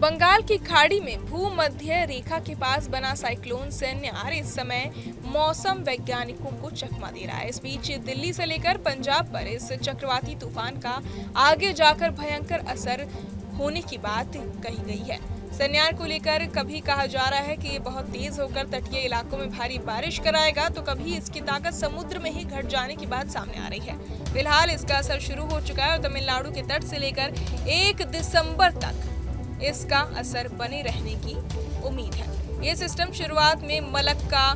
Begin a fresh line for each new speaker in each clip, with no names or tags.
बंगाल की खाड़ी में भूमध्य रेखा के पास बना साइक्लोन सन्यार इस समय मौसम वैज्ञानिकों को चकमा दे रहा है। इस बीच दिल्ली से लेकर पंजाब पर इस चक्रवाती तूफान का आगे जाकर भयंकर असर होने की बात कही गई है। सन्यार को लेकर कभी कहा जा रहा है कि ये बहुत तेज होकर तटीय इलाकों में भारी बारिश कराएगा, तो कभी इसकी ताकत समुद्र में ही घट जाने की बात सामने आ रही है। फिलहाल इसका असर शुरू हो चुका है और तमिलनाडु के तट से लेकर 1 दिसंबर तक इसका असर बने रहने की उम्मीद है। ये सिस्टम शुरुआत में मलक्का,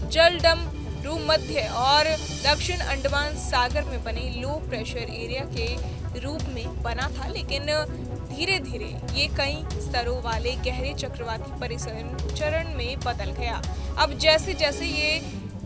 जलडम, भूमध्य और दक्षिण अंडमान सागर में बने लो प्रेशर एरिया के रूप में बना था, लेकिन धीरे धीरे ये कई स्तरों वाले गहरे चक्रवाती परिसंचरण में बदल गया। अब जैसे जैसे ये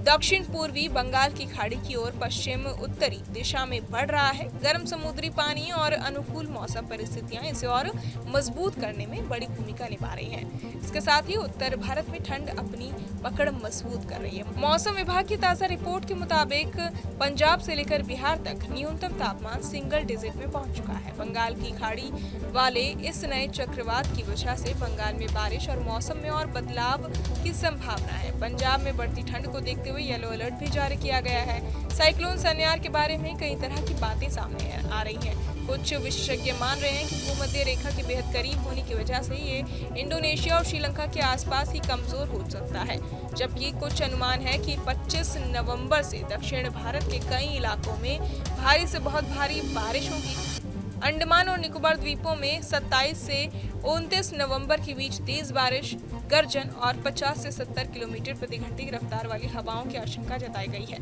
दक्षिण पूर्वी बंगाल की खाड़ी की ओर पश्चिम उत्तरी दिशा में बढ़ रहा है, गर्म समुद्री पानी और अनुकूल मौसम परिस्थितियां इसे और मजबूत करने में बड़ी भूमिका निभा रही हैं। इसके साथ ही उत्तर भारत में ठंड अपनी पकड़ मजबूत कर रही है। मौसम विभाग की ताजा रिपोर्ट के मुताबिक पंजाब से लेकर बिहार तक न्यूनतम तापमान सिंगल डिजिट में पहुंच चुका है। बंगाल की खाड़ी वाले इस नए चक्रवात की वजह से बंगाल में बारिश और मौसम में और बदलाव की संभावना है। पंजाब में बढ़ती ठंड को देखते हुए येलो अलर्ट भी जारी किया गया है। साइक्लोन सन्यार के बारे में कई तरह की बातें सामने आ रही हैं। कुछ विशेषज्ञ मान रहे हैं कि भूमध्य रेखा के बेहद करीब होने की वजह से ये इंडोनेशिया और श्रीलंका के आसपास ही कमजोर हो सकता है, जबकि कुछ अनुमान है कि 25 नवंबर से दक्षिण भारत के कई इलाकों में भारी से बहुत भारी बारिश होगी। अंडमान और निकोबार द्वीपों में 27 से 29 नवंबर के बीच तेज बारिश, गर्जन और 50 से 70 किलोमीटर प्रति घंटे की रफ्तार वाली हवाओं की आशंका जताई गई है।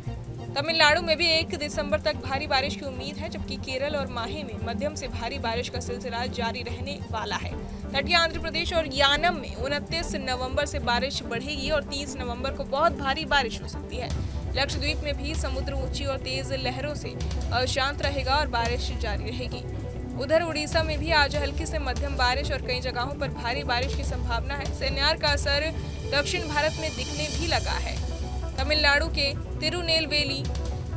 तमिलनाडु में भी 1 दिसंबर तक भारी बारिश की उम्मीद है, जबकि केरल और माहे में मध्यम से भारी बारिश का सिलसिला जारी रहने वाला है। तटीय आंध्र प्रदेश और यानम में 29 नवंबर से बारिश बढ़ेगी और 30 नवंबर को बहुत भारी बारिश हो सकती है। लक्षद्वीप में भी समुद्र ऊंची और तेज लहरों से अशांत रहेगा और बारिश जारी रहेगी। उधर उड़ीसा में भी आज हल्की से मध्यम बारिश और कई जगहों पर भारी बारिश की संभावना है। सन्यार का असर दक्षिण भारत में दिखने भी लगा है। तमिलनाडु के तिरुनेलवेली,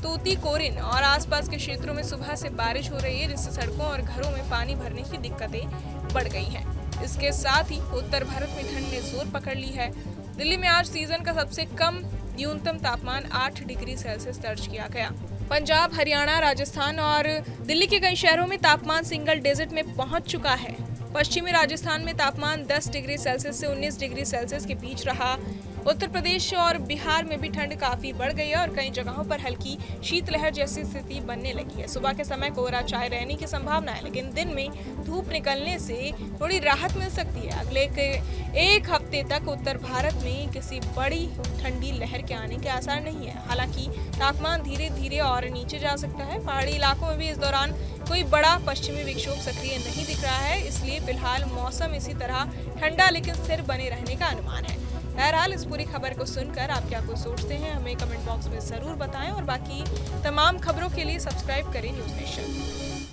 तूतीकोरिन और आसपास के क्षेत्रों में सुबह से बारिश हो रही है, जिससे सड़कों और घरों में पानी भरने की दिक्कतें बढ़ गई हैं। इसके साथ ही उत्तर भारत में ठंड ने जोर पकड़ ली है। दिल्ली में आज सीजन का सबसे कम न्यूनतम तापमान 8 डिग्री सेल्सियस दर्ज किया गया। पंजाब, हरियाणा, राजस्थान और दिल्ली के कई शहरों में तापमान सिंगल डिजिट में पहुंच चुका है। पश्चिमी राजस्थान में तापमान 10 डिग्री सेल्सियस से 19 डिग्री सेल्सियस के बीच रहा। उत्तर प्रदेश और बिहार में भी ठंड काफी बढ़ गई है और कई जगहों पर हल्की शीतलहर जैसी स्थिति बनने लगी है। सुबह के समय कोहरा छाए रहने की संभावना है, लेकिन दिन में धूप निकलने से थोड़ी राहत मिल सकती है। अगले एक हफ्ते तक उत्तर भारत में किसी बड़ी ठंडी लहर के आने के आसार नहीं है। हालांकि तापमान धीरे धीरे और नीचे जा सकता है। पहाड़ी इलाकों में भी इस दौरान कोई बड़ा पश्चिमी विक्षोभ सक्रिय नहीं दिख रहा है, इसलिए फिलहाल मौसम इसी तरह ठंडा लेकिन स्थिर बने रहने का अनुमान है। बहरहाल इस पूरी खबर को सुनकर आप क्या कुछ सोचते हैं, हमें कमेंट बॉक्स में जरूर बताएं और बाकी तमाम खबरों के लिए सब्सक्राइब करें न्यूज़ नेशन।